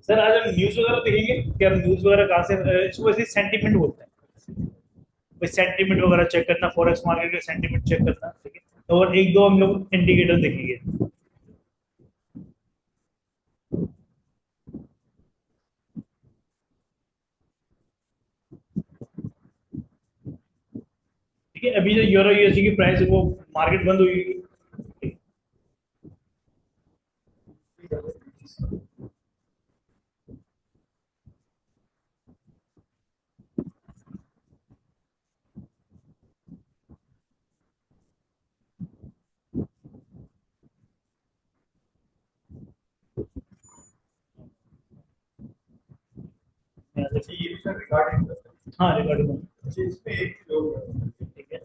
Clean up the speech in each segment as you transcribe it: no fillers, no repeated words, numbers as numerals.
Sir आज हम news वगैरह देखेंगे कि हम न्यूज वगैरह कहाँ से इसको वैसे सेंटीमेंट बोलते हैं। कोई सेंटीमेंट वगैरह चेक करना, फॉरेक्स मार्केट का सेंटीमेंट चेक करना, ठीक है। और एक दो हम लोग इंडिकेटर देखेंगे। ठीक है, अभी जो यूरो यूएसडी की प्राइस है वो मार्केट बंद हुई। अच्छा, ये भी सर रिगार्डिंग हाँ रिकॉर्डिंग। अच्छा इस पे एक जो ठीक है।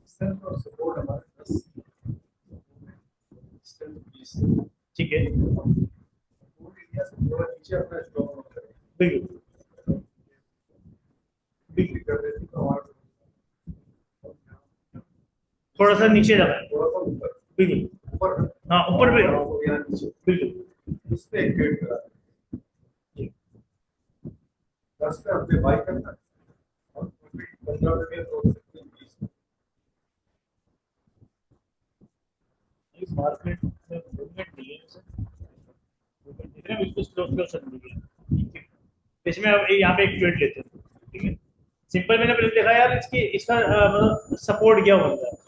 सेंस और सपोर्ट हमारे 10 20 ठीक है। पूरी इंडिया से थोड़ा नीचे अपना स्टॉक आउट करें बिल्कुल बिक्री कर रहे थे तो हमारे थोड़ा सा नीचे जाना है। थोड़ा सा ऊपर बिल्कुल। ऊपर हाँ ऊपर भी। हो गया नीचे बिल्कुल। इस पे एक ट्रेड करा ठीक। 10 पे अपने बाई करना और 15 में तोड़ सकते हैं 20 इस मार्केट में मूवमेंट नहीं है सर। मूवमेंट दिख रहा है बिल्कुल स्लो स्लो चल रही है। ठीक है। इसमें अब यहाँ पे एक ट्रेड लेते हैं। ठीक है। सिंपल मैंने पहले देखा यार इसकी इसका मतलब सपोर्ट क्या होता है।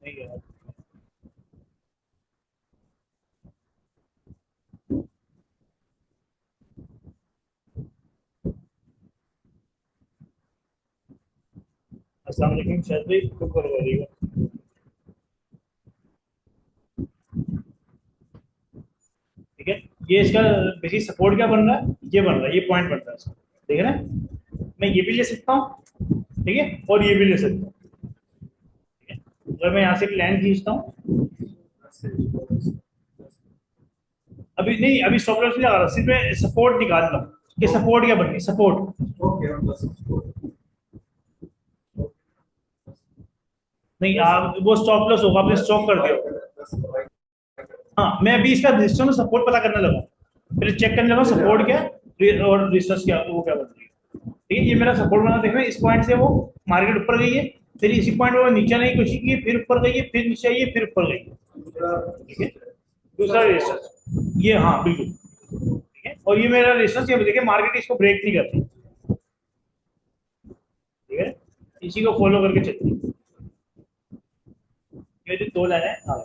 नहीं यार। अस्सलाम वालेकुम शायद भाई ऊपर करिएगा। ठीक है। ये इसका बेसिक सपोर्ट क्या बन रहा है, ये बन रहा है, ये पॉइंट बन रहा है इसका। ठीक है ना। मैं ये भी ले सकता हूँ, ठीक है, और ये भी ले सकता हूँ। ठीक है। अगर मैं यहाँ से लाइन खींचता हूँ, अभी नहीं, अभी स्टॉप लॉस नहीं लगा रहा, सिर्फ मैं सपोर्ट निकाल रहा हूँ कि सपोर्ट क्या बन रही है, सपोर्ट। ओके हम 10 सपोर्ट नहीं आप वो स्टॉप लॉस होगा, आपने स्टॉप कर दिया होगा। 10 बाई हाँ मैं अभी इसका रेजिस्टेंस और सपोर्ट पता करने लगा, फिर चेक करने लगा सपोर्ट क्या है और रेजिस्टेंस क्या, वो क्या बन रही है। ठीक है, ये मेरा सपोर्ट बना, देखना इस पॉइंट से वो मार्केट ऊपर गई है, फिर इसी पॉइंट पर नीचे आने की कोशिश की, फिर ऊपर गई है, फिर नीचे आई है, फिर ऊपर गई है। ठीक है। दूसरा रेजिस्टेंस ये, हाँ बिल्कुल। ठीक है, और ये मेरा रेजिस्टेंस, ये देखिए मार्केट इसको ब्रेक नहीं करती। ठीक है, इसी को फॉलो करके चलती है। ये जो दो लाइन है, हाँ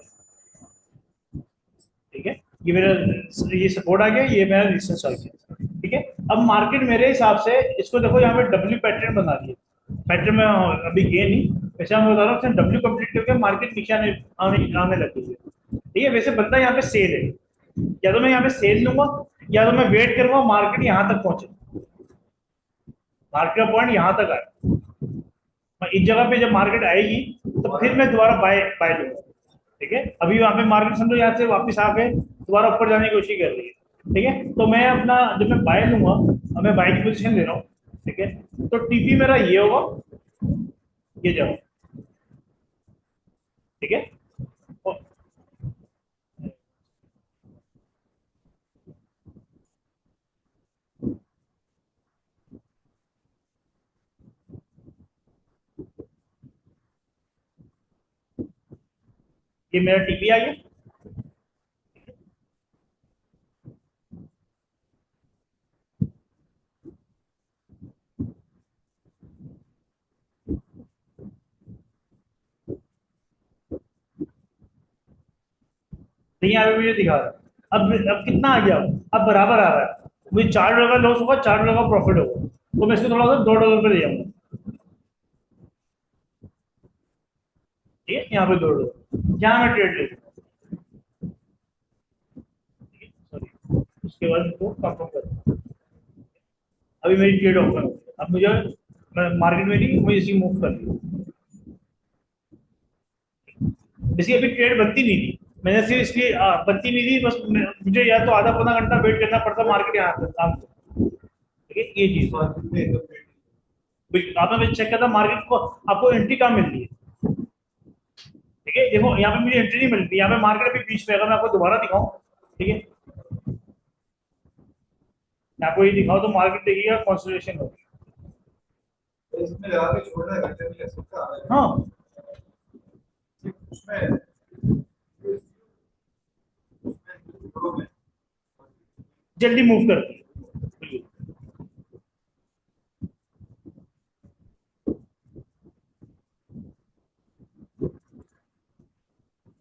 ठीक है, ये मेरा ये सपोर्ट आ गया, ये मेरा रेजिस्टेंस आ गया। ठीक है। अब मार्केट मेरे हिसाब से इसको देखो, यहाँ पे डब्ल्यू पैटर्न बना दिया। पैटर्न में अभी गए नहीं, वैसे हम बता रहा हूँ डब्ल्यू कंप्लीट करके मार्केट नीचे आने लग गई है। ठीक है, वैसे बनता यहाँ पे सेल है, या तो मैं यहाँ पे सेल लूंगा, या तो मैं वेट करूंगा मार्केट यहाँ तक पहुंचे, मार्केट का पॉइंट यहाँ तक आए, मैं इस जगह पे जब मार्केट आएगी तो फिर मैं दोबारा बाय बाय लूंगा। ठीक है, अभी वहां पे मार्केट समझो यहाँ से वापस आके दोबारा ऊपर जाने की कोशिश कर रही है। ठीक है, तो मैं अपना जब मैं बाय लूंगा, अब मैं बाय की पोजीशन ले रहा हूँ। ठीक है, तो टीपी मेरा ये होगा, ये जाओ। ठीक है। और ये मेरा टीपी आ गया। नहीं यहाँ पे मुझे दिखा रहा है, अब कितना आ गया, अब बराबर आ रहा है, मुझे $4 लॉस होगा, $4 प्रॉफिट होगा, तो मैं इसको थोड़ा सा $2 पे ले जाऊंगा। ठीक है, यहाँ पे $2 यहाँ मैं ट्रेड ले लूंगा। ठीक है, सॉरी, उसके बाद इसको कंफर्म कर, अभी मेरी ट्रेड ओपन हो गई, अब मुझे मार्केट में नहीं, मुझे इसी मूव कर ली। इसकी अभी ट्रेड बनती नहीं थी, मैंने सिर्फ इसकी बनती नहीं थी, बस मुझे या तो आधा पौना घंटा वेट करना पड़ता मार्केट यहाँ तक काम को। ठीक है, ये चीज है। मार्केट में एकदम आपने चेक किया था मार्केट को, आपको एंट्री कहाँ मिल रही है? ठीक है, देखो यहाँ पे मुझे एंट्री नहीं मिलती, यहाँ पे मार्केट अभी बीच में है। अगर मैं आपको दोबारा दिखाऊं, ठीक है, मैं आपको ये दिखाऊं तो मार्केट देखिएगा कंसोलिडेशन होगी। इसमें लगा के छोड़ना है, घंटे में ले सकता है। हाँ, उसमें जल्दी मूव करती है।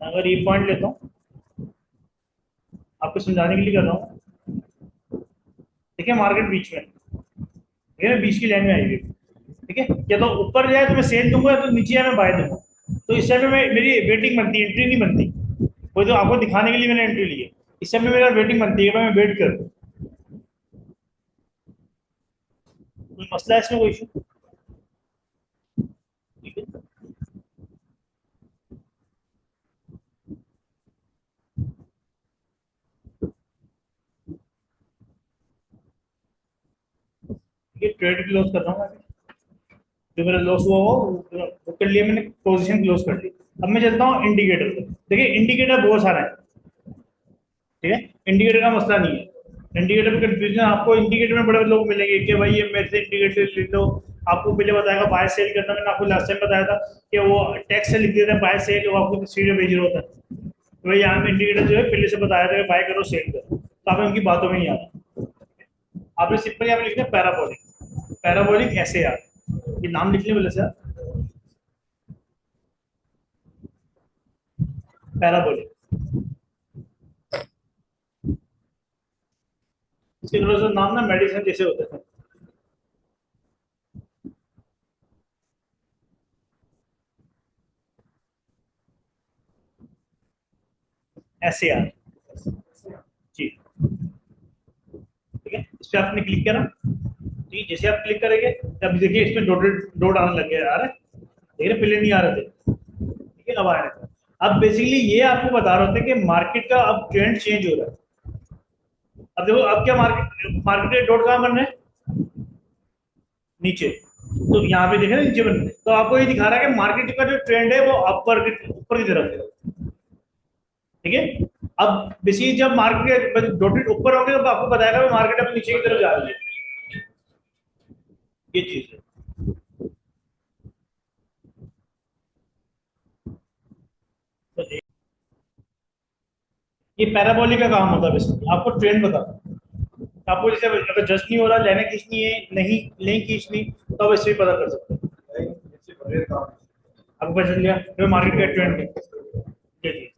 अगर ये पॉइंट लेता हूँ, आपको समझाने के लिए कर रहा हूँ। देखिए मार्केट बीच में, ठीक है, बीच की लाइन में आई हुई है, ठीक है, या तो ऊपर जाए तो मैं सेल दूंगा, या तो नीचे जाए मैं बाय दूंगा। तो इस समय में मेरी वेटिंग बनती है, एंट्री नहीं बनती। कोई तो आपको दिखाने के लिए मैंने एंट्री ली है, इस समय मेरा वेटिंग बनती है, मैं वेट करूँ। कोई मसला है इसमें, कोई इशू? ठीक है, ये ट्रेड क्लोज कर रहा हूँ मैं अभी। जो मेरा लॉस हुआ हो वो कर लिया मैंने, पोजीशन क्लोज कर ली। अब मैं चलता हूँ इंडिकेटर पे। देखिए इंडिकेटर बहुत सारा है, ठीक है, इंडिकेटर का मसला नहीं है। इंडिकेटर में कंफ्यूजन, आपको इंडिकेटर में बड़े लोग मिलेंगे कि भाई ये मेरे से इंडिकेटर ले लो। आपको पहले बताएगा बाय सेल करना, मैंने आपको लास्ट टाइम बताया था कि वो टेक्स्ट से लिख देते हैं बाय सेल, वो आपको सीधे भेज रहा होता है। तो भाई यहाँ पे इंडिकेटर जो है पहले से बताया था कि बाय करो सेल करो, तो आप उनकी बातों में नहीं आता। आपने सिंपल यहाँ पे लिखना है पैराबोलिक, पैराबोलिक ऐसे यार, ये नाम लिखने बोले सर, पैराबोलिक। इसके थोड़ा सा नाम ना मेडिसिन जैसे होते हैं। ऐसे यार जी, ठीक है, इस पे आपने क्लिक करा। ठीक है, जैसे आप क्लिक करेंगे तब देखिए इसमें डॉटेड डॉट आने लग गया, आ रहा है, देख रहे, पहले नहीं आ रहे थे, ठीक है, अब आ रहे थे। अब बेसिकली ये आपको बता रहे होते हैं कि मार्केट का अब ट्रेंड चेंज हो रहा है। अब देखो अब क्या मार्केट मार्केट डॉट कहाँ बन रहे हैं? नीचे। तो यहाँ पे देखे ना नीचे बन रहे हैं। तो आपको ये दिखा रहा है कि मार्केट का जो ट्रेंड है वो अपर ऊपर की तरफ है, ठीक है। अब बेसिकली जब मार्केट डॉटेड ऊपर होंगे तो आपको बताएगा कि मार्केट अब नीचे की तरफ जा रही है, ये चीज है। तो ये पैराबोलिक का काम होता है, बेसिकली आपको ट्रेंड बताता है। आपको जैसे अगर जस्ट नहीं हो रहा, लेने खींचनी है, नहीं नहीं खींचनी, तो आप इससे भी पता कर सकते हैं। आपको पता चल गया तो मार्केट का ट्रेंड है, ये चीज।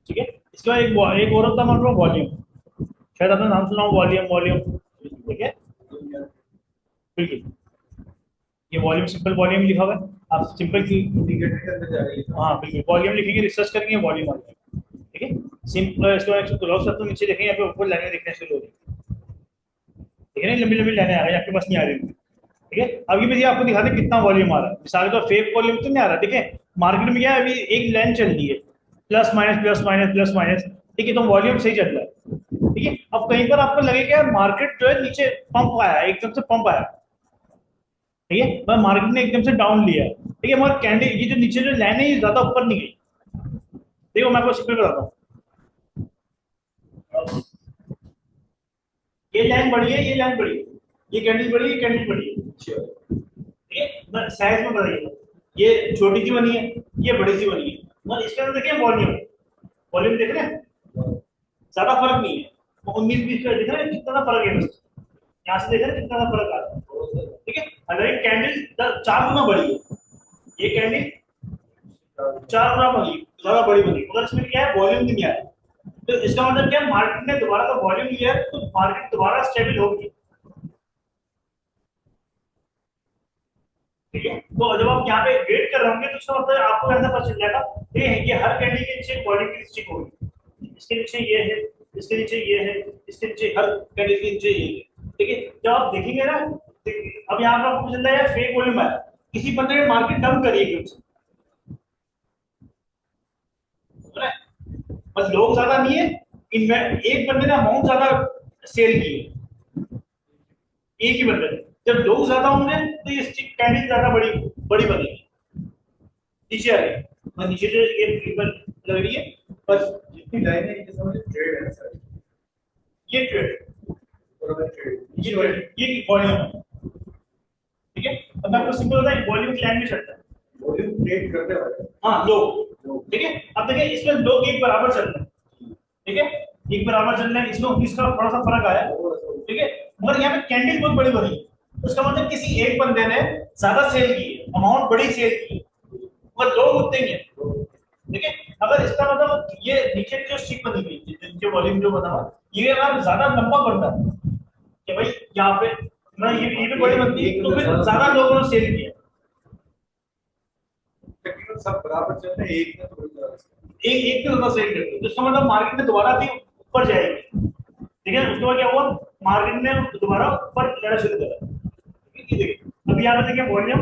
ठीक है, इसके बाद एक और होता है हमारे पास वॉल्यूम। शायद आपने नाम सुना हो, वॉल्यूम, वॉल्यूम, ठीक है, बिल्कुल। ये वॉल्यूम सिंपल वॉल्यूम लिखा हुआ है, आप सिंपल की, इंडिकेटर के अंदर जाएगी। हाँ बिल्कुल, वॉल्यूम लिखेंगे, रिसर्च करेंगे, वॉल्यूम आ जाएगा, ठीक है। सिंपल इसको एक क्लोज करते नीचे देखेंगे, यहाँ पे ऊपर लाइनें दिखने शुरू हो रही है, ठीक है ना, लंबी लंबी लाइनें आ रही है, आपके पास नहीं आ रही होंगी, ठीक है। अब ये भी आपको दिखा दे कितना वॉल्यूम आ रहा है, मिसाल का फेक वॉल्यूम तो नहीं आ रहा, ठीक है। मार्केट में क्या है, अभी एक लाइन चल रही है, plus minus plus minus plus minus, ठीक है, तो वॉल्यूम सही चल रहा है, ठीक है। अब कहीं पर आपको लगेगा यार मार्केट जो है नीचे पंप आया, एकदम से पंप आया, ठीक है, पर मार्केट ने एकदम से डाउन लिया है, ठीक है, मगर कैंडल ये जो नीचे जो लाइन है ये ज्यादा ऊपर नहीं गई। देखो मैं आपको सिंपल बताता हूँ, ये लाइन बड़ी है, ये लाइन बड़ी है, ये कैंडल बड़ी है, ये कैंडल बड़ी है, ठीक है, साइज में बताइए, ये छोटी सी बनी है, ये बड़ी सी बनी है, मगर इसके अंदर देखिए वॉल्यूम, वॉल्यूम देख रहे हैं, ज्यादा फर्क नहीं है। वो 19-20 का दिख रहा है, कितना फर्क है बस, यहाँ से देख रहे हैं कितना फर्क आ रहा है, ठीक है। अगर एक कैंडल 4 गुना बड़ी है, ये कैंडल 4 गुना बड़ी, ज्यादा बड़ी बनी, मगर इसमें क्या है, वॉल्यूम नहीं आया, तो इसका मतलब क्या, मार्केट ने दोबारा का वॉल्यूम लिया है तो मार्केट दोबारा स्टेबल होगी। ठीक है, तो जब आप यहाँ पे वेट कर रहे होंगे तो उसका मतलब आपको ऐसा पता चल जाएगा ये हर कैंडल के नीचे वॉल्यूम की स्टिक होगी, इसके नीचे ये है, इसके नीचे ये है, इसके नीचे हर कैंडल के नीचे ये है। ठीक है, जब आप देखेंगे ना, अब यहाँ पर आपको चल रहा है फेक वॉल्यूम है, किसी बंदे ने मार्केट डंप करी है उससे, बस लोग ज्यादा नहीं है, इनमें एक बंदे ने अमाउंट ज्यादा सेल की है, एक ही बंदे ने। जब लोग ज्यादा होंगे तो ये स्टिक कैंडल ज्यादा बड़ी बड़ी बनेगी, नीचे आ रही है, और नीचे जो ये ट्रिपल लग रही है, बस जितनी लाइन है ये समझ ट्रेड है सर। ये ट्रेड, और ट्रेड ये ट्रेड, ये वॉल्यूम है। ठीक है, अब मैं आपको सिंपल बताऊं, वॉल्यूम की लाइन में चलता है, वॉल्यूम ट्रेड करने वाले। हाँ लोग। ठीक है, अब देखिए इसमें लोग एक बराबर चल रहे हैं, ठीक है, एक बराबर चल रहे हैं, इसमें इसका थोड़ा सा फर्क आया। ठीक है, मगर यहाँ पे कैंडल बहुत बड़ी बनी, उसका मतलब किसी एक बंदे ने ज्यादा सेल की है, अमाउंट बड़ी सेल की है, मगर लोग उतने ही है। ठीक है, अगर इसका मतलब ये नीचे जो स्टिक बनी हुई, जो वॉल्यूम जो बना हुआ, ये अगर ज्यादा लंबा बढ़ता है कि भाई यहाँ पे मैं ये भी बड़ी बनती है, तो फिर ज्यादा लोगों ने सेल किया, तकरीबन सब बराबर चल रहे हैं, एक ने थोड़ी सा एक एक के ज्यादा सेल करते, तो इसका मतलब मार्केट में दोबारा भी ऊपर जाएगी। ठीक है, उसके बाद क्या हुआ, मार्केट ने दोबारा ऊपर जाना शुरू करा। देखिए अभी यहाँ पे देखिए वॉल्यूम,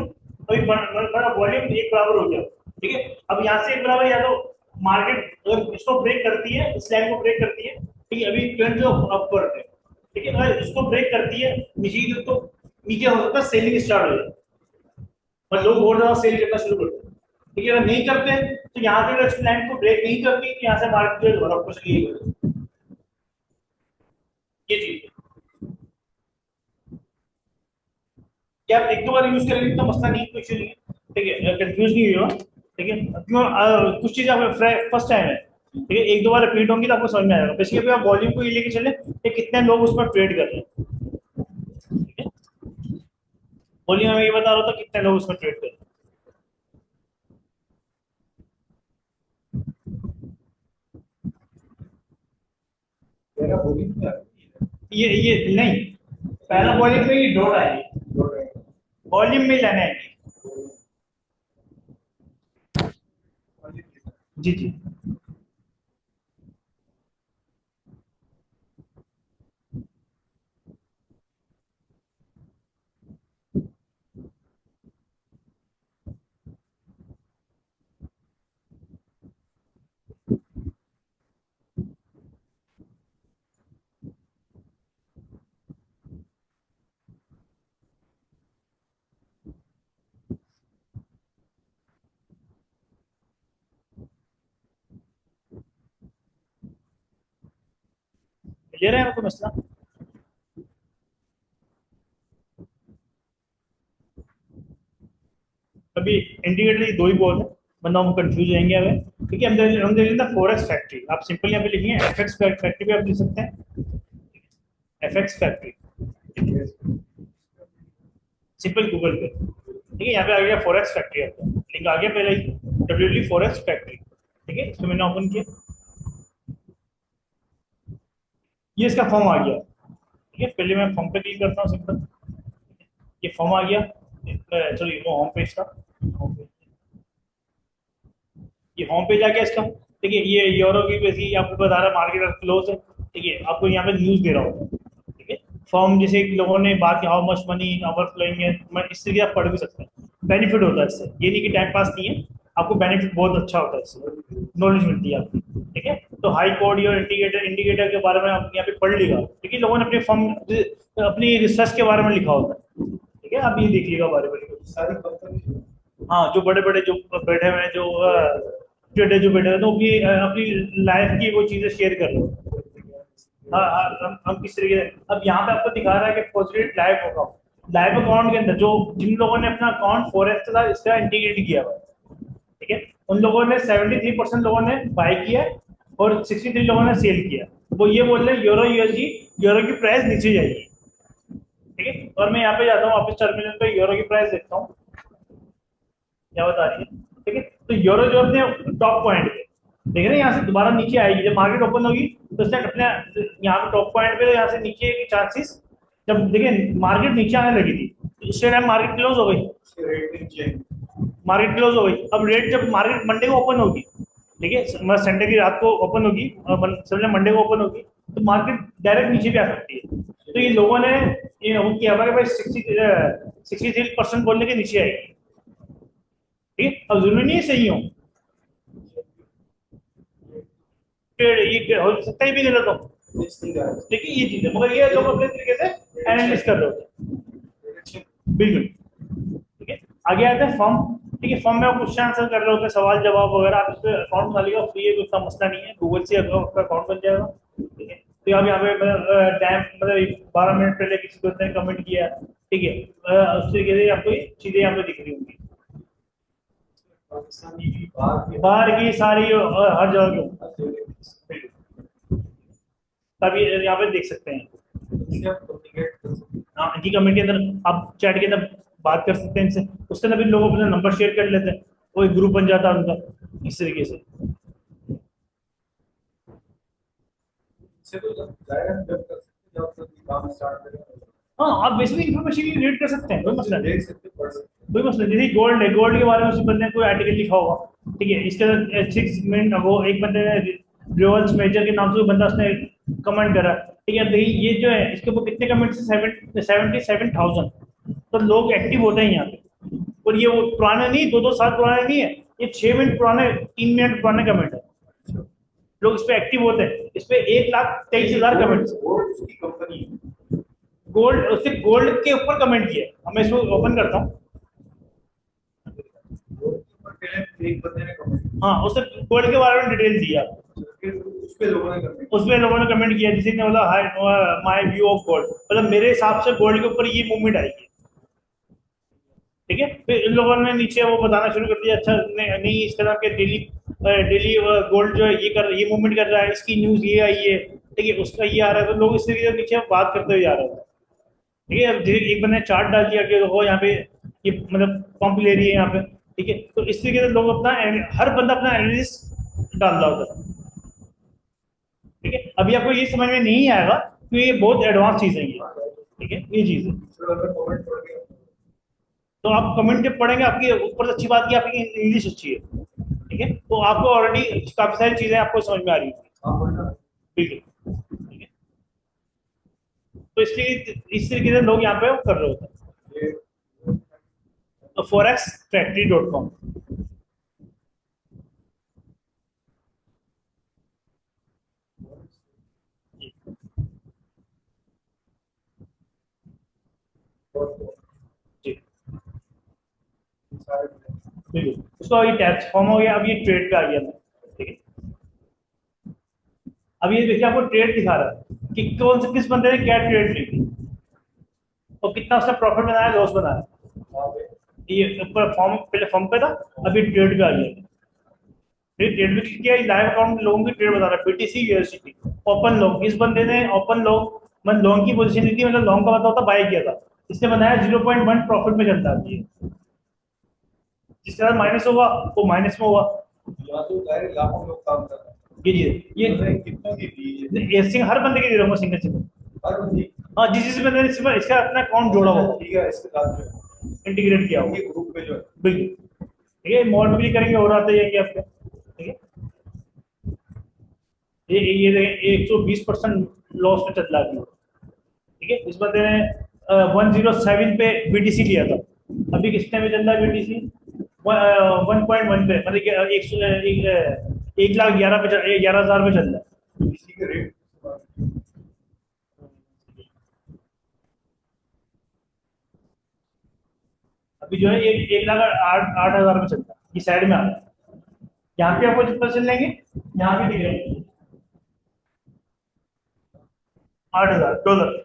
अभी बड़ा वॉल्यूम एक बराबर हो गया। ठीक है, अब यहाँ से एक बराबर, या तो मार्केट अगर इसको ब्रेक करती है, इस लाइन को ब्रेक करती है, ठीक है, अभी ट्रेंड जो अपवर्ड है, ठीक है, अगर इसको ब्रेक करती है नीचे की, तो नीचे हो सकता है सेलिंग स्टार्ट हो जाए, और लोग और ज्यादा सेल करना शुरू करते हैं। ठीक है, अगर नहीं करते तो यहाँ से अगर इस लाइन को ब्रेक नहीं करती तो यहाँ से मार्केट जो है वापस लिए ये चीज है। क्या आप एक दो बार यूज करेंगे तो मसला नहीं, कोई इशू नहीं है। ठीक है, कंफ्यूज नहीं हुआ। ठीक है, क्यों कुछ चीजें आप फर्स्ट टाइम है, ठीक है, एक दो बार रिपीट होंगी तो आपको समझ में आएगा। बेसिकली आप वॉल्यूम को ये लेके चले कि कितने लोग उसमें ट्रेड कर रहे हैं। ठीक है, वॉल्यूम में ये बता रहा था कितने लोग उसमें ट्रेड कर रहे हैं। मेरा वॉल्यूम क्या है? ये नहीं, पहला वॉल्यूम में ये डॉट आएगी, वॉल्यूम में लेना है। जी जी, क्लियर है आपको मसला? अभी इंडिकेटर दो ही बोल है, वरना हम कंफ्यूज रहेंगे अगर। ठीक है, हम देख लेते हैं फॉरेक्स फैक्ट्री, आप सिंपल यहाँ पे लिखिए, एफएक्स फैक्ट्री भी आप लिख सकते हैं, एफएक्स फैक्ट्री, सिंपल गूगल पे। ठीक है, यहाँ पे आ गया फॉरेक्स फैक्ट्री, आपका लिंक आ गया पहले ही, डब्ल्यूली फॉरेक्स फैक्ट्री। ठीक है, इसको मैंने ओपन किया, ये इसका फॉर्म आ गया। ठीक है, पहले मैं फॉर्म पे क्लिक करता हूँ सिंपल, ये फॉर्म आ गया, सॉरी वो होम पेज था, ये होम पेज आ गया इसका। ठीक है, ये यूरो की बेसिक आपको बता रहा है मार्केट क्लोज है। ठीक है, आपको यहाँ पे न्यूज दे रहा हूँ। ठीक है, फॉर्म जैसे लोगों ने बात की, how much money overflowing है, मैं इस तरीके आप पढ़ भी सकते हैं, बेनिफिट होता है इससे, ये नहीं कि टाइम पास नहीं है, आपको बेनिफिट बहुत अच्छा होता है इससे, नॉलेज मिलती है आपकी। ठीक है, तो हाई कोड और इंडिकेटर इंडिकेटर के बारे में आप यहाँ पे पढ़ लेगा। ठीक है, लोगों ने अपने फॉर्म अपनी रिसर्च के बारे में लिखा होता है। ठीक है, आप ये देख लीजिएगा बारे में, सारी कंपनी हाँ जो बड़े बड़े जो बैठे हुए हैं, जो ट्रेडर जो बैठे हुए हैं, तो अपनी अपनी लाइफ की वो चीजें शेयर कर रहे हो। हाँ हाँ, हम किस तरीके से, अब यहाँ पे आपको दिखा रहा है कि positive live account, live account के अंदर जो जिन लोगों ने अपना अकाउंट फॉरेक्स के साथ इसका इंटीग्रेट किया हुआ है, ठीक है, उन लोगों ने 73% लोगों ने बाय किया और 63 लोगों ने सेल किया। वो ये बोल रहे हैं यूरो यूएसडी, यूरो की प्राइस नीचे जाएगी। ठीक है, और मैं यहाँ पे जाता हूँ वापस टर्मिनल पे, यूरो की प्राइस देखता हूँ क्या बता रही है। ठीक है, तो यूरो जो अपने टॉप पॉइंट पे, देख रहे हैं, यहाँ से दोबारा नीचे आएगी जब मार्केट ओपन होगी, तो इसने अपने यहाँ पे टॉप पॉइंट पे, तो यहाँ से नीचे के चांसेस, जब देखिए मार्केट नीचे आने लगी थी तो उस टाइम मार्केट क्लोज हो गई, मार्केट क्लोज हो गई। अब रेट जब मार्केट मंडे को ओपन होगी, ठीक है, मतलब संडे की रात को ओपन होगी और समझे मंडे को ओपन होगी, तो मार्केट डायरेक्ट नीचे भी आ सकती है। तो ये लोगों ने ये वो किया हमारे पास 63% बोलने के नीचे आएगी, ठीक है। अब जरूरी नहीं है सही हो, ये हो सकता है भी गलत हो, ठीक है, ये चीज है, मगर ये लोग अपने तरीके से एनालिसिस कर रहे होते हैं, बिल्कुल, ठीक है। आगे आते हैं फॉर्म, ठीक है, फॉर्म में आप क्वेश्चन आंसर कर रहे होते हैं, सवाल जवाब वगैरह, आप इस पे अकाउंट बना लीजिएगा, फ्री है, कोई उसका मसला नहीं है, गूगल से आपका अकाउंट बन जाएगा, ठीक है। तो अब यहाँ पे टाइम मतलब 12 मिनट पहले किसी दोस्त ने कमेंट किया, ठीक है, उस तरीके से आपको चीजें यहाँ पे दिख रही होंगी, पाकिस्तानी भी बाहर की सारी हर जगह की, तभी यहाँ पे देख सकते हैं। हाँ, इनकी कमेंट के अंदर आप चैट के अंदर बात कर सकते हैं इनसे, उसके अंदर भी लोग अपना नंबर शेयर कर लेते हैं, वो एक ग्रुप बन जाता है उनका, इस तरीके से। तो जाएगा जब कर सकते जब तक काम स्टार्ट करेंगे। हाँ, आप वैसे भी इन्फॉर्मेशन रीड कर सकते हैं, कोई मसला नहीं, देख सकते पढ़ सकते। कोई मसला नहीं। जैसे गोल्ड है, गोल्ड के बारे में उसी बंदे ने कोई आर्टिकल लिखा होगा, ठीक है, इसके अंदर 6 मिनट वो एक बंदे ने रिवल्स मेजर के नाम से कोई बंदा उसने कमेंट करा, ठीक है, देखिए ये जो है इसके ऊपर कितने कमेंट्स हैं, 77,000, तो लोग एक्टिव होते हैं यहाँ पे, और ये वो पुराने नहीं, 2-2 साल पुराने नहीं है, ये 6 मिनट पुराने, 3 मिनट पुराने कमेंट है, लोग इस पे एक्टिव होते हैं, इस पे 1,23,000 कमेंट्स। गोल्ड उसकी कंपनी है। गोल्ड, उसने गोल्ड के ऊपर कमेंट किया है, मैं इसको ओपन करता हूँ, गोल्ड के ऊपर पहले एक बंदे ने कमेंट हाँ, उसने गोल्ड के बारे में डिटेल दिया, फिर उस पे लोगों ने कमेंट उसमें लोगों ने कमेंट किया, जिसने बोला hi my view of gold, मतलब मेरे हिसाब से गोल्ड के ऊपर ये मूवमेंट आई है, ठीक है। फिर इन लोगों ने नीचे वो बताना शुरू कर दिया, अच्छा नहीं इस तरह के डेली डेली गोल्ड जो है ये मूवमेंट कर रहा है, इसकी न्यूज ये आई है, ठीक है, उसका ये आ रहा है, तो लोग इस तरीके से नीचे बात करते हुए जा रहे हैं, ठीक है। अब एक बंदे ने चार्ट डाल दिया कि देखो यहाँ पे ये मतलब पंप ले रही है यहाँ पे, ठीक है, तो इस तरीके से लोग अपना हर बंदा अपना एनालिसिस डाल रहा होता है, ठीक है। अभी आपको ये समझ में नहीं आएगा क्योंकि ये बहुत एडवांस चीज है ये, ठीक है, ये चीज है। कमेंट पढ़ के तो आप कमेंट जब पढ़ेंगे, आपकी ऊपर से अच्छी बात की आपकी इंग्लिश अच्छी है, ठीक है, तो आपको ऑलरेडी काफी सारी चीजें आपको समझ में आ रही है, आप पढ़ना बिल्कुल, ठीक है। तो इसलिए इस तरीके से लोग यहाँ पे कर रहे होते ये हैं। forexfactory.com, बहुत जी, सारे बिल्कुल। उसका ये टैक्स फॉर्म हो गया, अब ये ट्रेड पे आ गया, ठीक है। अब ये देखिए आपको ट्रेड दिखा रहा है कि कौन से किस बंदे ने क्या ट्रेड ली थी और कितना उसने प्रॉफिट बनाया, लॉस बनाया, वहाँ पे ये ऊपर फॉर्म, पहले फॉर्म पे था, अभी ट्रेड पे आ गया, फिर ट्रेड में क्लिक किया, लाइव अकाउंट लोगों की ट्रेड बता रहा है, बीटीसी यूएसडीटी ओपन लॉन्ग, इस बंदे ने ओपन लॉन्ग मतलब लॉन्ग की पोजीशन ली थी, मतलब लॉन्ग का मतलब होता बाय किया था, इसने बनाया 0.1 प्रॉफिट में चलता है, जिसके बाद माइनस होगा वो माइनस में होगा, यहाँ तो डायरेक्ट लाखों लोग काम कर रहे हैं। ये मतलब कितनों की दी ये सिंह हर बंदे के दे रहा हूँ सिंगल सिंगल, हर बंदी हाँ, जिस बंदे ने इसका अपना अकाउंट जोड़ा हुआ, ठीक है इसके साथ जो इंटीग्रेट किया हुआ, ये ग्रुप पे जो है बिल्कुल, ठीक है। मॉल में भी करेंगे और आते जाएंगे आपके, ठीक है। ये 120% लॉस में चल रहा है, ठीक है। इस बंदे ने 107 पे बीटीसी लिया था, अभी कितने में चल रहा है बीटीसी, 1.1 पे, मतलब 1,11,000 पे 11,000 पे चल रहा है, इसी के रेट अभी जो है ये 1,08,000 पे चल रहा है, ये साइड में आ रहा है, यहाँ पे आपको जितना चल लेंगे यहाँ पे दिख रहे हैं $8,000,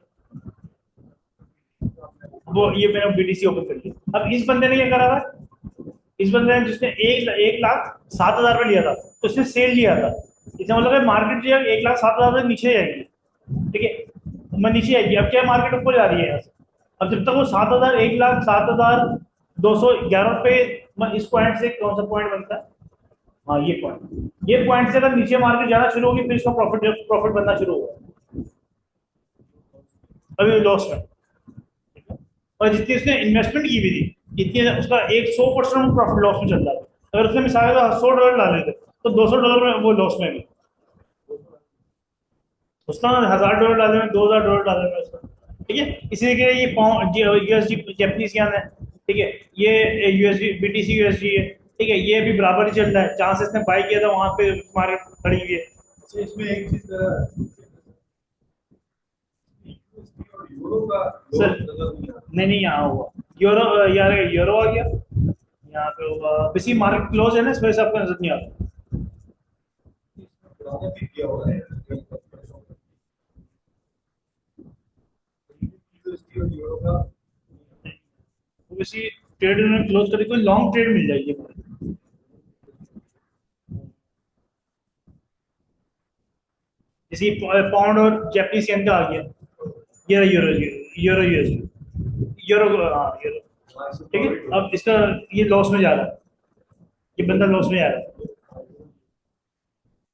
वो ये मैंने बीटीसी ओपन कर लिया। अब इस बंदे ने क्या करा था, इस बंदे ने जिसने 1,07,000 पे लिया था, तो उसने सेल लिया था, इसका मतलब है मार्केट जो है 1,07,000 से नीचे जाएगी, ठीक है, मैं नीचे आएगी, अब क्या मार्केट ऊपर जा रही है यहाँ से, अब जब तक वो 7,000 1,07,211 पे, इस पॉइंट से कौन सा पॉइंट बनता है, हाँ ये पॉइंट से अगर नीचे मार्केट जाना शुरू होगी फिर इसका प्रॉफिट प्रॉफिट बनना शुरू होगा। अभी लॉस में, ठीक है? और जितनी उसने इन्वेस्टमेंट की भी थी इतनी उसका 100% प्रॉफिट लॉस में चल रहा है। अगर उसने मिसाल $100 डाले थे तो $200 में वो लॉस में भी उसका $1000 डाले में $2000 डाले में उसका, ठीक है। इसी के ये पाउंड यूएसडी जैपनीज यान है, ठीक है। ये यूएसडी बीटीसी यूएसडी है, ठीक है। ये भी बराबर ही चल रहा है, जहां से इसने बाई किया था वहां पे मार्केट खड़ी हुई है। अच्छा, इसमें एक चीज और यूरो का सर नजर नहीं आता। नहीं यहाँ हुआ यूरो, यार यूरो आ गया यहाँ पे होगा, किसी मार्केट क्लोज है ना, इस वजह से आपको नजर नहीं आता। इसमें पुराना भी किया हुआ है यूएसडी और यूरो का। तो किसी ट्रेड में क्लोज करके कोई लॉन्ग ट्रेड मिल जाएगी हमें। किसी पाउंड और जैपनीज येन का आ गया, ये रहा यूरो, यूरो यूएसडी, यूरो, हाँ यूरो, ठीक है। अब इसका ये लॉस में जा रहा है, ये बंदा लॉस में जा रहा है,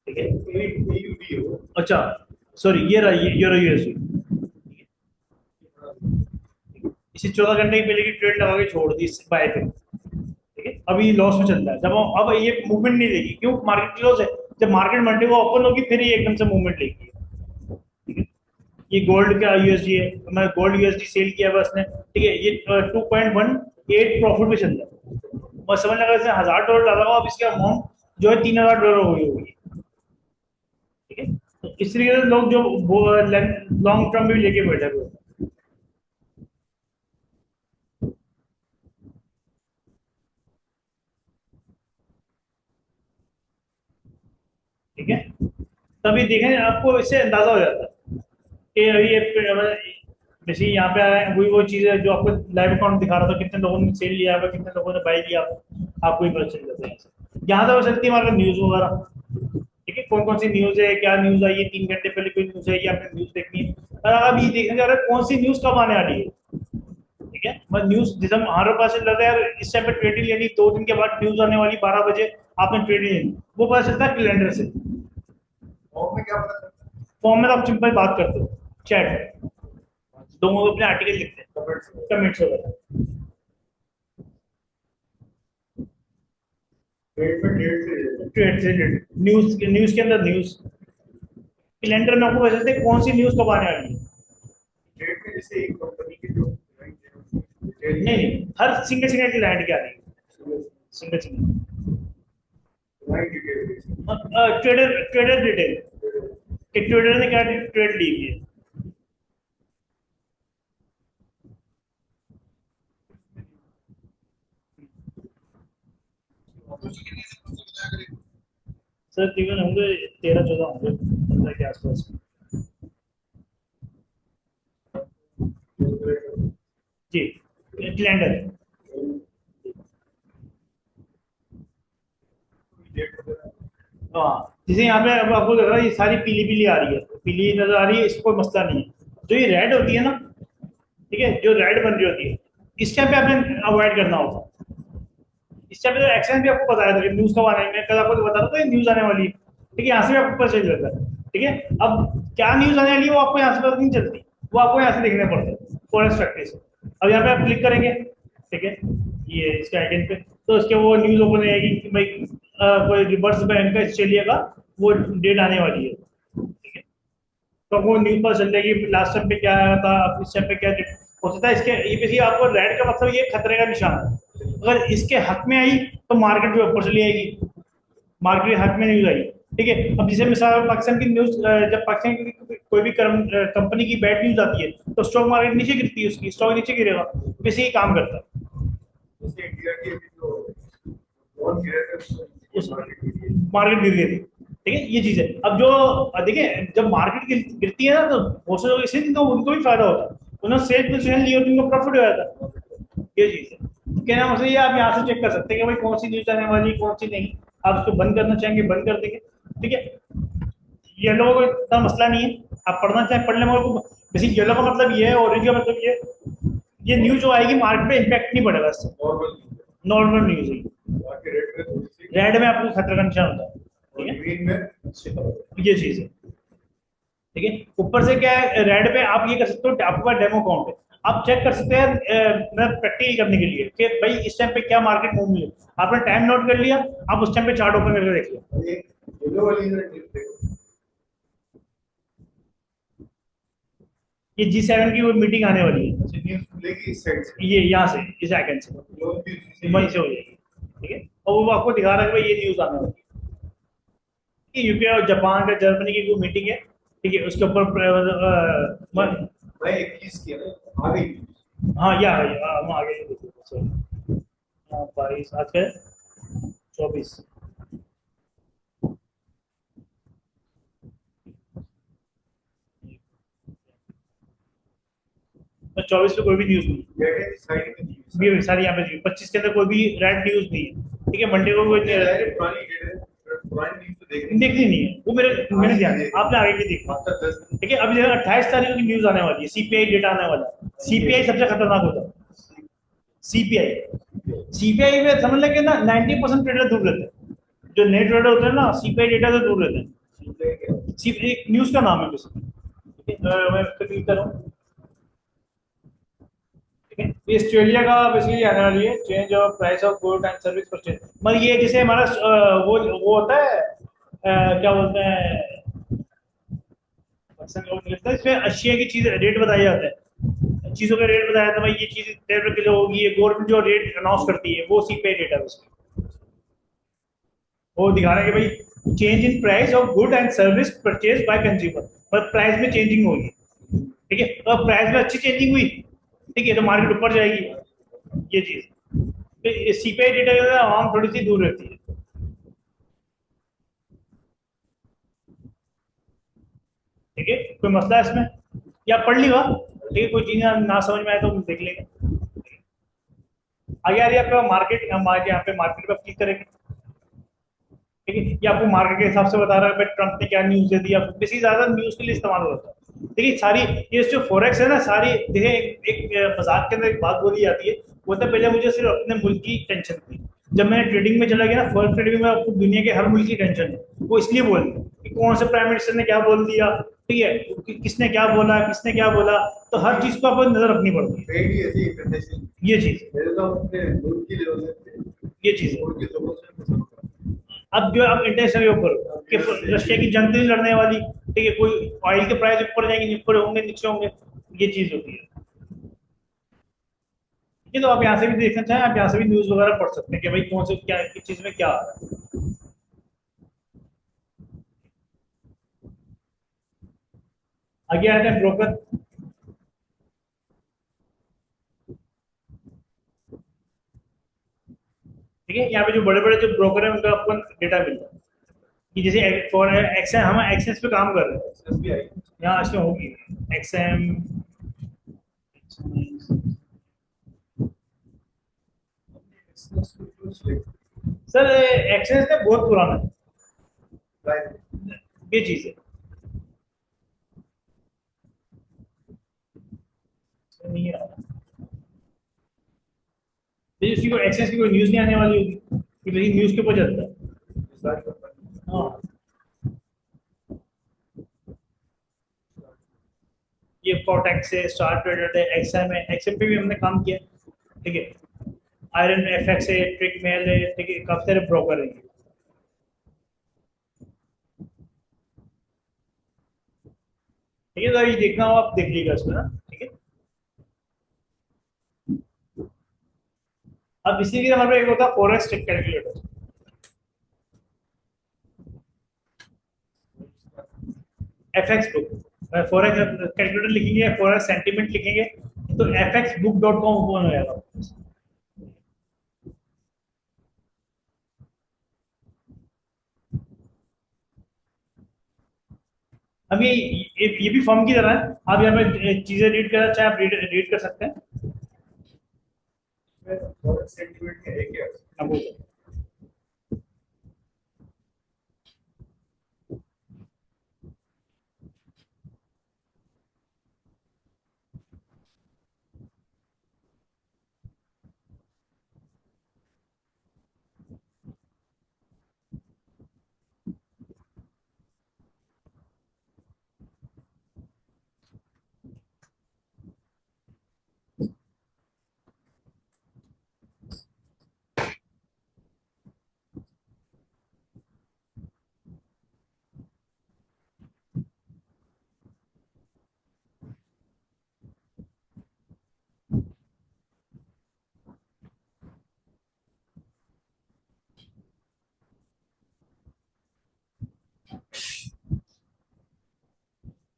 ठीक है। AUD हो। अच्छा सॉरी, ये रहा यूरो यूएसडी, इसी 14 घंटे की पहले की ट्रेड लगा के छोड़ दी बाय पे, ठीक है। अभी लॉस में चल रहा है। जब अब ये मूवमेंट नहीं देगी, क्यों? मार्केट क्लोज है। जब मार्केट मंडे को ओपन होगी फिर ये एकदम से मूवमेंट लेगी, ठीक है। ये गोल्ड का यूएसडी है, मैं गोल्ड यूएसडी सेल किया हुआ उसने, ठीक है। ये 2.18 प्रॉफिट में चल रहा है। मैं समझ लगा इसने $1000 डाला हुआ, अब इसका अमाउंट जो है $3000 हो गई होगी, ठीक है। तो इस तरीके से लोग जो लॉन्ग टर्म भी लेके बैठे हुए हैं। ठीक है, तभी देखें आपको इससे अंदाजा हो जाता है कि अभी ये जैसे यहाँ पे आया वही वो चीज़ है जो आपको लाइव अकाउंट दिखा रहा था, कितने लोगों ने सेल लिया है, कितने लोगों ने बाई किया, आपको ही पता चल जाता है यहाँ से हो सकती है हमारे न्यूज़ वगैरह, ठीक है। कौन कौन सी न्यूज़ है, क्या न्यूज़ आई है, 3 घंटे पहले कोई न्यूज़ है, ये आपने न्यूज़ देखनी है। और अब ये देखने जा रहा है कौन सी न्यूज़ कब आने वाली है, ठीक है। मैं न्यूज़ जिस हमारे पास लग रहा है यार इस टाइम पे ट्रेडिंग लेनी, 2 दिन के बाद न्यूज़ आने वाली 12 बजे, आपने ट्रेडिंग लेनी, वो पता चलता है कैलेंडर से। और में क्या पता चलता है? फॉर्म में तो आप सिंपल बात करते हो, चैट, दोनों अपने आर्टिकल लिखते हैं, कमेंट्स में। कमेंट्स वगैरह। डेट से ट्रेड से रिलेटेड न्यूज, न्यूज के अंदर न्यूज, कैलेंडर में आपको पता चलता है कौन सी न्यूज कब आने वाली है। डेट में जैसे एक कंपनी की जो नहीं नहीं, हर सिंगल सिंगल की लैंड क्या रही, single single trader, trader detail कि ट्रेडर ने क्या ट्रेड ली है। सर तकरीबन होंगे 13-14 होंगे, 15 के आसपास। जी कैलेंडर, हाँ। जैसे यहाँ पे अब आपको लग रहा है ये सारी पीली पीली आ रही है, पीली नजर आ रही है, इसको कोई मसला नहीं है। जो ये रेड होती है ना, ठीक है, जो रेड बन रही होती है, इस टाइम पे आपने अवॉइड करना होगा। इस टाइम पे तो एक्शन भी आपको बताया था कि न्यूज कब आने में, कल आपको बता रहा था न्यूज आने वाली है, ठीक है। यहाँ से भी आपको पता चल जाता है, ठीक है। अब क्या न्यूज आने वाली है वो आपको यहाँ से पता नहीं चलती, वो आपको यहाँ से देखने पड़ता है फॉरेक्स प्रैक्टिस से। अब यहाँ पे आप क्लिक करेंगे, ठीक है, ये इसके आइकन पे, तो इसके वो न्यूज ओपन रहेगी कि भाई कोई रिवर्स बैंक का ऑस्ट्रेलिया का वो डेट आने वाली है, ठीक है। तो वो न्यूज पर चल जाएगी लास्ट टाइम पे क्या आया था, अब इस टाइम पे क्या हो सकता है। इसके ये किसी आपको रेड का मतलब ये खतरे का निशान है। अगर इसके हक में आई तो मार्केट भी ऊपर चली आएगी, मार्केट के हक में न्यूज आई, ठीक है। अब जैसे मिसाल पाकिस्तान की न्यूज, जब पाकिस्तान की कोई भी कंपनी की बैड न्यूज आती है तो स्टॉक मार्केट नीचे गिरती है, उसकी स्टॉक नीचे गिरेगा, वैसे ही काम करता है। जैसे इंडिया की अभी जो लोन गिरे थे उस उस मार्केट गिर गई थी, ठीक है, ये चीज है। अब जो देखिए जब मार्केट गिरती है ना तो बहुत से लोग इसे उनको भी फायदा होता है, उन्होंने सेल पोजीशन ली और उनको प्रॉफिट हो जाता है, ये चीज है। कहना मतलब ये आप यहाँ से चेक कर सकते हैं कि भाई कौन सी न्यूज आने वाली कौन सी नहीं, आप उसको बंद करना चाहेंगे बंद कर देंगे, ठीक है। येलो का इतना मसला नहीं है, आप पढ़ना चाहें पढ़ लें। बेसिक येलो का मतलब ये है, ऑरेंज का मतलब ये न्यूज जो आएगी मार्केट पे इम्पैक्ट नहीं पड़ेगा इससे, नॉर्मल नॉर्मल न्यूज है। बाकी रेट में थोड़ी सी रेड में आपको खतरा का निशान होता है, ठीक है, ग्रीन में ये चीज है, ठीक है। ऊपर से क्या है, रेड पे आप ये कर सकते हो, आपके पास डेमो अकाउंट है, आप चेक कर सकते हैं मतलब प्रैक्टिकल करने के लिए कि भाई इस टाइम पे क्या मार्केट मूव मिले, आपने टाइम नोट कर लिया, आप उस टाइम पे चार्ट ओपन करके देख लिया। एक येलो वाली इधर देखो, ये G7 की वो मीटिंग आने वाली है, न्यूज़ खुलेगी इस साइड से, ये यहाँ से इस आइकन से लोग भी वहीं से हो जाएगी, ठीक है, और वो आपको दिखा रहा है कि भाई ये न्यूज आने वाली है कि यूके और जापान का जर्मनी की कोई मीटिंग है, ठीक है, उसके ऊपर मैं 21 की है ना, आ गई news। हाँ या हम आगे देखिए, sorry, 22 आज का 24, तो 24 पे कोई भी न्यूज नहीं रेड है साइड में news। है, सारी यहाँ पे 25 के अंदर कोई भी रेड न्यूज नहीं है, ठीक है, मंडे को कोई डायरेक्ट पुरानी डेट है, पुरानी न्यूज़ तो देखनी देखनी नहीं है, वो मैंने ध्यान है, आपने आगे की देखना, आफ्टर 10 दिन। ठीक है। अभी 28 तारीख की न्यूज आने वाली है, सीपीआई डेटा आने वाला है, सीपीआई सबसे खतरनाक होता है, सीपीआई, सीपीआई में समझ लेंगे ना 90% ट्रेडर दूर रहते हैं, जो नए ट्रेडर होते हैं ना सीपीआई डेटा से दूर रहते हैं, सीपीआई न्यूज का नाम है बेसिकली, ठीक है, मैं इस पे क्लिक करूं, ठीक है, ये ऑस्ट्रेलिया का बेसिकली आने वाली है, change of price of good and service purchase, मतलब ये जैसे हमारा वो होता है, क्या बोलते हैं, अक्सर लोग लिखते हैं इसमें अशिया की चीज रेट बताया जाता है, चीजों का रेट बताया था भाई, ये चीज इतने रुपए किलो होगी, ये गवर्नमेंट जो रेट अनाउंस करती है वो सीपीआई डेटा है उसमें, वो दिखा रहे हैं कि भाई change in price of good and service purchase by consumer, पर प्राइस में चेंजिंग होगी, ठीक है, तो प्राइस में अच्छी चेंजिंग हुई, ठीक है, तो मार्केट ऊपर जाएगी, ये चीज, तो सीपीआई डेटा आवाम थोड़ी सी दूर रहती है, ठीक है, कोई मसला है इसमें, या पढ़ लिगा, ठीक है, कोई चीज ना समझ में आए तो देख लेंगे, आगे आ रही है आपका मार्केट, हम आज यहाँ पे मार्केट पर क्लिक करेंगे, ठीक है, ये आपको मार्केट के हिसाब से बता रहा है भाई ट्रम्प ने क्या न्यूज दे दी, आपको किसी ज्यादा न्यूज के लिए इस्तेमाल होता है, देखिए सारी ये जो फोरेक्स है ना सारी, देखिए एक मजाक के अंदर एक बात बोली जाती है, वो तो पहले मुझे सिर्फ अपने मुल्क की टेंशन थी, जब मैंने ट्रेडिंग में चला गया ना, फॉरेक्स ट्रेडिंग में आपको दुनिया के हर मुल्क की टेंशन है, वो इसलिए बोल रही है कि कौन से प्राइम मिनिस्टर ने क्या बोल दिया, ठीक है, किसने क्या बोला, किसने क्या बोला, तो हर चीज को आपको नजर रखनी पड़ती है, ट्रेड ही ऐसी इंटरनेशनल, ये चीज, मेरे तो अपने मुल्क की लेवल से, ये चीज है। मुल्क के लोगों से पसंद करता अब जो आप इंटरनेशनल के ऊपर कि रशिया की जंग तो नहीं लड़ने वाली, ठीक है, कोई ऑयल के प्राइस ऊपर जाएंगे, ऊपर होंगे, नीचे होंगे, ये चीज होती है, ठीक है, तो आप यहाँ से भी देखना चाहें, आप यहाँ से भी न्यूज वगैरह पढ़ सकते हैं कि भाई कौन से क्या किस चीज में क्या आ रहा है, आगे आते हैं ब्रोकर, ठीक है, यहाँ पे जो बड़े बड़े जो ब्रोकर है उनका अपन डेटा मिलता है, कि जैसे फॉर एक्सएम, हम एक्सेस पे काम कर रहे हैं, है एसबीआई। यहाँ इसमें होगी एक्सएम, सर एक्सेस में बहुत पुराना है, ये चीज है, नहीं आ रहा, तो इसी को एक्सेस की कोई न्यूज नहीं आने वाली होगी, कि लेकिन न्यूज के ऊपर चलता है, हाँ, ये कोटेक्स है, स्टार ट्रेडर है, एक्सएम है, एक्सएम पे भी हमने काम किया, ठीक है, आयरन एफएक्स है, ट्रिक मेल है, ठीक है, काफी सारे ब्रोकर हैं, ठीक है, तो ये देखना हो आप देख लीजिएगा इसमें ना, ठीक है, अब इसी के हमारे पास एक होता है forex calculator, FX book, forex calculator लिखेंगे, फॉरेक्स सेंटीमेंट लिखेंगे, तो fxbook.com ओपन हो जाएगा, अब ये भी फॉर्म की तरह है, आप यहाँ पे चीजें रीड करना चाहे आप रीड कर सकते हैं, फॉरेक्स सेंटीमेंट है क्या? अब वो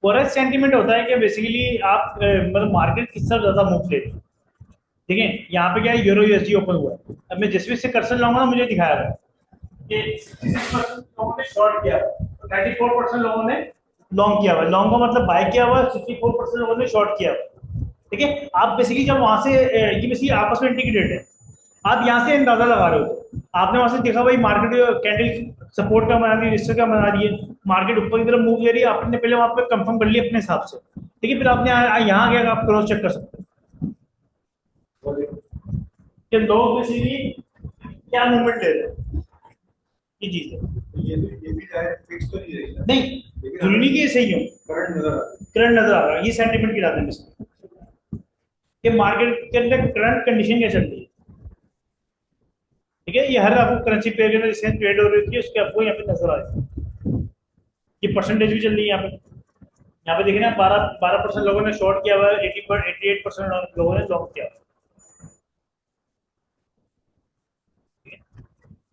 फॉरेक्स सेंटीमेंट होता है कि बेसिकली आप मतलब मार्केट किस तरफ ज्यादा मूव ले रही है। ठीक है, यहाँ पे क्या है, यूरो यूएसडी ओपन हुआ है। अब मैं जिस भी से कर्सर लाऊंगा ना मुझे दिखाया गया कि 66% लोगों ने शॉर्ट किया, 94% लोगों ने लॉन्ग किया हुआ। लॉन्ग का मतलब बाय किया हुआ, 64% लोगों ने शॉर्ट किया हुआ। ठीक है, आप बेसिकली जब वहां से ये बेसिकली आपस में इंटीग्रेटेड है, आप यहाँ से अंदाजा लगा रहे हो। आपने वहां से देखा भाई मार्केट कैंडल सपोर्ट का बना रही है, रिस्क का बना रही है, मार्केट ऊपर की तरफ मूव ले रही है, आपने पहले वहां पे कंफर्म कर लिया अपने हिसाब से। ठीक है, फिर आपने यहाँ आ गया, आप क्रॉस चेक कर सकते हो कि लोग बेसिकली क्या मूवमेंट ले रहे हैं। ये चीज है, ये भी चाहे फिक्स तो नहीं रहेगा, नहीं जरूरी नहीं कि ये सही हो, करंट नजर आ रहा है। करंट नजर आ रहा है, ये सेंटीमेंट की बात है कि मार्केट के अंदर करंट कंडीशन क्या चल रही है। ठीक है, ये हर आपको करेंसी पेयर के अंदर जिससे ट्रेड हो रही है उसके आपको यहाँ पे नजर आ रहा है। ये परसेंटेज भी चल रही है यहाँ पे। यहाँ पे देखिए ना, 12% लोगों ने शॉर्ट किया हुआ है, 88% लोगों ने लॉन्ग किया हुआ है।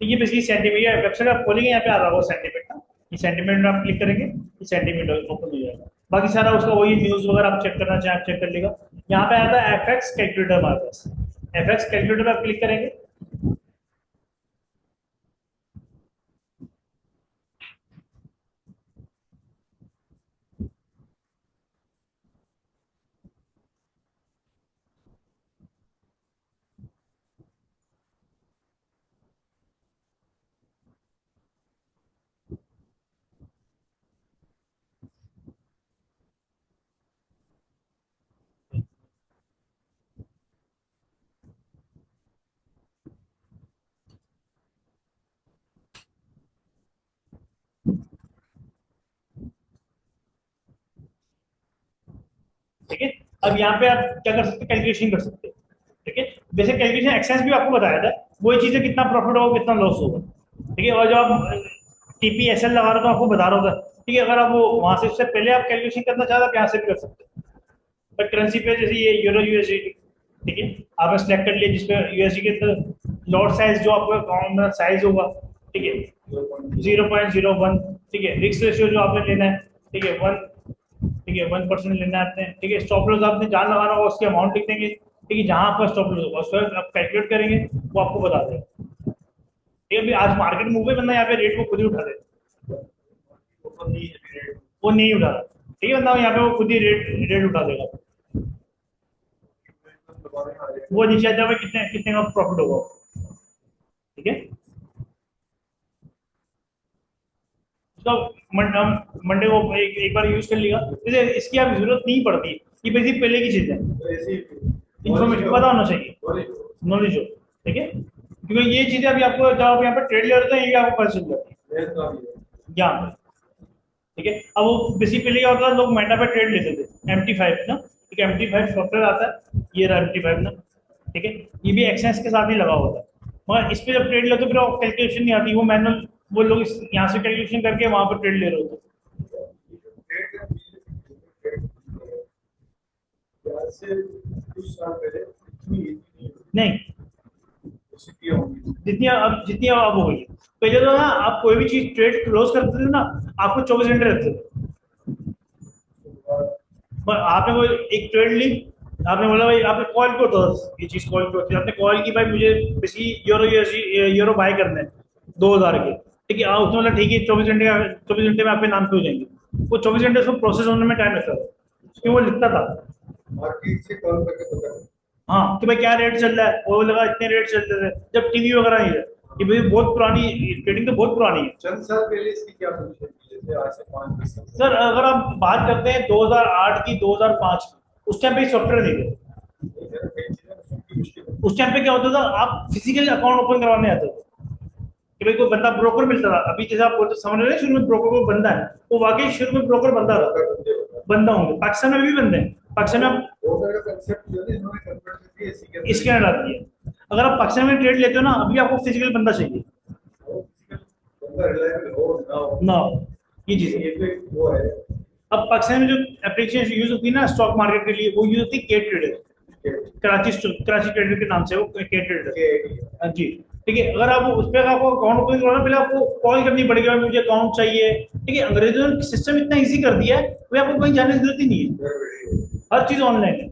तो ये बेसिकली सेंटीमेंट वेबसाइट आप खोलेंगे, यहाँ पे आ रहा होगा सेंटीमेंट ना, ये सेंटीमेंट में आप क्लिक करेंगे, ये सेंटीमेंट ओपन हो जाएगा। बाकी सारा उसका वही न्यूज वगैरह आप चेक करना चाहें आप चेक कर लेगा। यहाँ पे आता है एफएक्स कैलकुलेटर हमारे पास। एफएक्स कैलकुलेटर पे आप क्लिक करेंगे, ठीक है। अब यहाँ पे आप क्या कर सकते हैं, कैलकुलेशन कर सकते हैं। ठीक है, बेसिक कैलकुलेशन एक्सेस भी आपको बताया था, वही चीजें कितना प्रॉफिट होगा कितना लॉस होगा। ठीक है, और जब आप टीपीएसएल लगा रहे हो तो आपको बता रहा होगा। ठीक है, अगर आप वो वहां से उससे पहले आप कैलकुलेशन करना चाहते हैं आप यहाँ से भी कर सकते हैं। पर करेंसी पे जैसे ये यूरो यूएसडी, ठीक है, आपने सेलेक्ट कर लिया जिसपे यूएसडी के लॉट साइज जो आपका अकाउंट में साइज होगा। ठीक है, 0.01। ठीक है, रिस्क रेशियो जो आपने लेना है, ठीक है 1, ठीक है 1% लेना है आपने। ठीक है, स्टॉप लॉस आपने जहाँ लगाना होगा उसकी अमाउंट लिख देंगे। ठीक है, जहाँ आपका स्टॉप लॉस होगा उस पर आप कैलकुलेट करेंगे, वो आपको बता देगा। ठीक है, अभी आज मार्केट मूव है, बंदा यहाँ पे रेट को खुद ही उठा दे, वो नहीं उठा रहा। ठीक है, बंदा यहाँ पे वो खुद ही रेट रेट उठा देगा, वो नीचे आ जाएगा कितने कितने का प्रॉफिट होगा। ठीक है, तो मंडे को एक बार यूज कर लिया, जैसे इसकी आप जरूरत नहीं पड़ती, ये बेसिक पहले की चीज है, इन्फॉर्मेशन पता होना चाहिए, नॉलेज हो। ठीक है, क्योंकि ये चीजें अभी आपको जब आप यहाँ पर ट्रेड ले रहे होते हैं ये आपको पता चल जाती है यहाँ पे। ठीक है, अब वो बेसिक पहले क्या होता है, लोग मेटा पे ट्रेड लेते थे, MT5 ना, एक MT5 सॉफ्टवेयर आता है, ये रहा MT5 ना। ठीक है, ये भी एक्सेस के साथ ही लगा होता है, मगर इस पे जब ट्रेड लेते फिर कैलकुलेशन नहीं आती, वो मैनुअल वो लोग यहाँ से कैलकुलेशन करके वहां पर ट्रेड ले रहे होते। नहीं, जितनी अब हो गई है। पहले तो ना आप कोई भी चीज ट्रेड क्लोज करते थे ना, आपको 24 घंटे रहते थे। पर आपने वो एक ट्रेड ली, आपने बोला भाई, आपने कॉल क्यों होता, ये चीज कॉल क्यों होती है, आपने कॉल की भाई मुझे किसी यूरो बाय करने हैं 2000 के। ठीक है, उसने बोला ठीक है 24 घंटे में आपके नाम पे हो जाएंगे। वो 24 घंटे उसको प्रोसेस होने में टाइम लगता था, क्योंकि वो लिखता था मार्केट से कॉल करके पता करो। हाँ कि भाई क्या रेट चल रहा है, वो लगा इतने रेट चलते थे जब टीवी वगैरह नहीं है। ये भाई बहुत पुरानी ट्रेडिंग, तो बहुत पुरानी है। चंद साल पहले इसकी क्या पोजीशन थी, जैसे आज से 5-10 साल सर अगर आप बात करते हैं 2008 की, 2005 की, उस टाइम पे सॉफ्टवेयर नहीं थे। पहले कई चीजें सुनने मुश्किल है। उस टाइम पे क्या होता था, आप फिजिकल अकाउंट ओपन करवाने आते थे कि भाई कोई बंदा ब्रोकर मिलता था। अभी जैसे आप बोलते समझ रहे हैं शुरू में ब्रोकर को बंदा है, वो वाकई शुरू में ब्रोकर बंदा था, बंदा होंगे। पाकिस्तान में भी बंदे हैं, पाकिस्तान में आप ब्रोकर का कांसेप्ट जो है इन्होंने कन्वर्ट करके ऐसी कर इसके अंदर डाल दिया। अगर आप पाकिस्तान में ट्रेड लेते हो ना, अभी आपको फिजिकल बंदा चाहिए बंदा रिलायबल हो ना हो। ना, ये चीज है। ये पे वो है अब पाकिस्तान में जो एप्लीकेशन यूज होती है ना स्टॉक मार्केट के लिए, वो यूज होती है के ट्रेडर, कराची ट्रेडर के नाम से, वो के ट्रेडर। हाँ जी, ठीक है। अगर आप उस पर आपको अकाउंट ओपन करवाना, पहले आपको कॉल करनी पड़ेगी, भाई मुझे अकाउंट चाहिए। ठीक है, अंग्रेजों ने सिस्टम इतना इजी कर दिया है, भाई आपको कहीं जाने की जरूरत ही नहीं है, हर चीज ऑनलाइन है।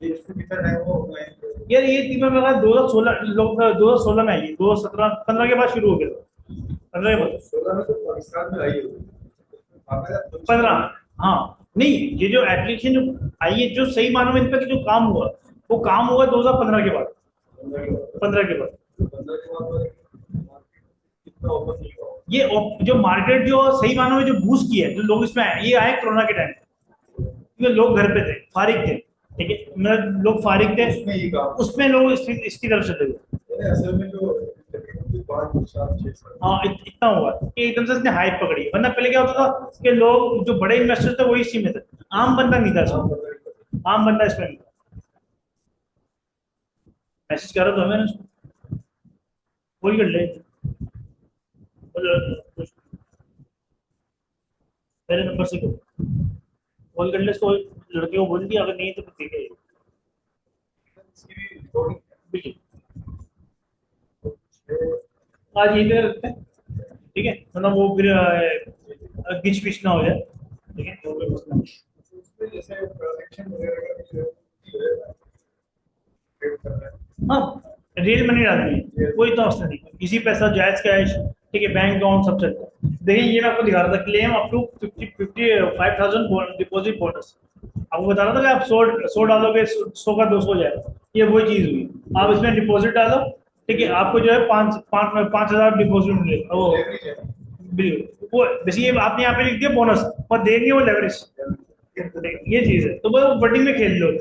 ये इसको कितना टाइम हुआ ऑनलाइन? यार ये तीन मेरा 2016 लोग 2016 में आई है, 2017 15 के बाद शुरू हो गया था, 15 के बाद। 16 में तो पाकिस्तान में आई होगी। 15, हाँ नहीं, ये जो एप्लीकेशन जो आई है, जो सही मानो में इन पर जो काम हुआ, वो काम हुआ 2015 के बाद, 15 के बाद। 15 के बाद कितना ओपन नहीं हुआ। ये जो मार्केट जो सही मानो में जो बूस्ट किया है, जो लोग इसमें आए, ये आए कोरोना के टाइम, क्योंकि लोग घर पे थे, फारिग थे। ठीक है, मतलब लोग फारिग थे, उसमें ये काम। उसमें लोग इसकी तरफ चले गए। मैंने असल में जो 5 7 6 साल हाँ इतना हुआ कि एकदम से इसने हाइप पकड़ी है। वरना पहले क्या होता था कि लोग जो बड़े इन्वेस्टर थे वही इसी में थे, आम बंदा नहीं था इसमें, आम बंदा इसमें नहीं था। मैसेज करा तो हमें कोई कर ले, मेरे नंबर से कॉल कर ले इसको, लड़के को बोल दिया, अगर नहीं तो फिर ठीक है। इसकी भी रिकॉर्डिंग बिल्कुल, आज यही पे रखते हैं। ठीक है, मतलब वो फिर गिच पिच ना हो जाए। ठीक है, तो कोई मसला नहीं। उसमें जैसे ट्रांजैक्शन वगैरह का जो ट्रेड कर रहा है। हाँ, रियल मनी डालनी है, कोई तो मसला नहीं, इसी पैसा जायज कैश, ठीक है, बैंक अकाउंट सब चलता है। देखिए ये मैं आपको दिखा रहा था, claim up to 55,000 deposit bonus. आपको बता रहा था कि आप 100 डालोगे, 100 का 200 हो जाएगा, ये वही चीज हुई। आप इसमें डिपॉजिट डालो, ठीक है, आपको जो है 5,000 डिपॉजिट मिलेगा। वो लेवरेज है। बिल्कुल, वो वैसे ये आपने यहाँ पे लिख दिया बोनस, और देंगे वो लेवरेज, ये चीज है। तो वो वर्डिंग में खेल लो।